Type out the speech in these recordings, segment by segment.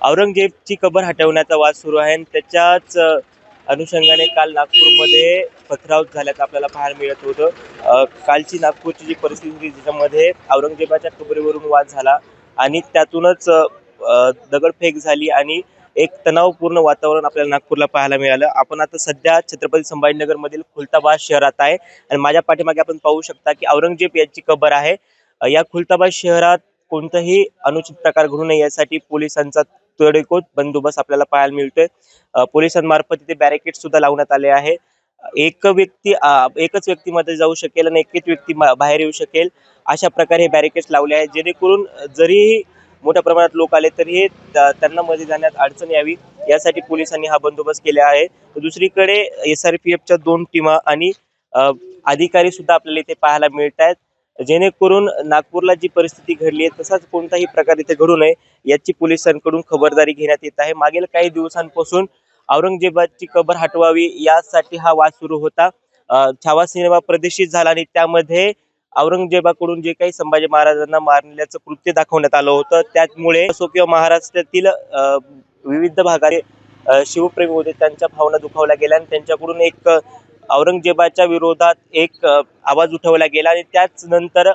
औरंगजेबची कबर हटवण्याचा वाद सुरू आहे आणि त्याच्याच अनुषंगाने काल नागपूरमध्ये पथराव झाल्याचं आपल्याला पाहायला मिळत होतं। कालची नागपूरची जी परिस्थिती होती ज्याच्यामध्ये औरंगजेबाच्या कबरीवरून वाद झाला आणि त्यातूनच दगडफेक झाली आणि एक तणावपूर्ण वातावरण आपल्याला नागपूरला पाहायला मिळालं। आपण आता सध्या छत्रपती संभाजीनगर मधील खुलताबाद शहरात आहे आणि माझ्या पाठीमागे आपण पाहू शकता की औरंगजेब यांची कबर आहे। या खुलताबाद शहरात कोणताही अनुचित प्रकार घडू नये यासाठी पोलिसांचा तडेकोट बंदोबस्त आपल्याला पाहायला मिळतोय। पोलिसांमार्फत तिथे बॅरिकेड सुद्धा लावण्यात आले आहे। एकच व्यक्ती मध्ये जाऊ शकेल आणि एकच व्यक्ती बाहेर येऊ शकेल अशा प्रकारे हे बॅरिकेड्स लावले आहेत, जेणेकरून जरी मोठ्या प्रमाणात लोक आले तरी त्यांना मध्ये जाण्यात अडचण यावी यासाठी पोलिसांनी हा बंदोबस्त केला आहे। दुसरीकडे SRPFच्या 2 टीमा आणि अधिकारी सुद्धा आपल्याला इथे पाहायला मिळत आहेत, जेणेकरून नागपूरला जी परिस्थिती घडली आहे तसाच कोणताही प्रकार इथे घडू नये याची पोलिसांकडून खबरदारी घेण्यात येत आहे। मागील काही दिवसांपासून औरंगजेबाची कबर हटवावी यासाठी हा वाद सुरू होता। छावा सिनेमा प्रदर्शित झाला आणि त्यामध्ये औरंगजेबाकडून जे काही संभाजी महाराजांना मारण्याचं कृत्य दाखवण्यात आलं होतं, त्यामुळे किंवा महाराष्ट्रातील विविध भागात शिवप्रेमी होते त्यांच्या भावना दुखावल्या गेल्या आणि त्यांच्याकडून एक औरंगजेबाच्या विरोधात एक आवाज उठवला गेला आणि त्याच नंतर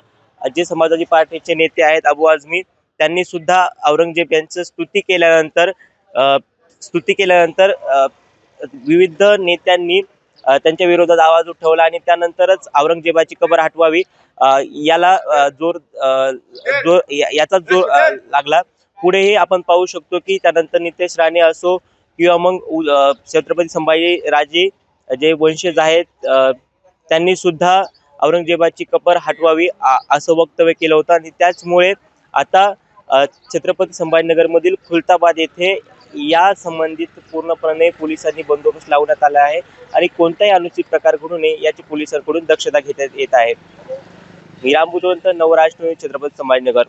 जे समाजवादी पार्टीचे नेते आहेत अबू आझमी त्यांनी सुद्धा औरंगजेब यांचं स्तुती केल्यानंतर विविध नेत्यांनी त्यांच्या विरोधात आवाज उठवला आणि त्यानंतरच औरंगजेबाची कबर हटवावी याचा जोर लागला। पुढेही आपण पाहू शकतो की त्यानंतर नितेश राणे असो किंवा मग छत्रपती संभाजी राजे जे वंशज आहेत त्यांनी सुद्धा औरंगजेबाची कबर हटवावी असं वक्तव्य केलं होतं आणि त्याचमुळे आता छत्रपती संभाजीनगर मधील खुलताबाद येथे या संबंधित पूर्णपणे पोलिसांनी बंदोबस्त लावण्यात आला आहे आणि कोणताही अनुचित प्रकार घडू नये याची पोलिसांकडून दक्षता घेण्यात येत आहे। विराम बुजवंत, नवराष्ट्र न्यूज, छत्रपती संभाजीनगर।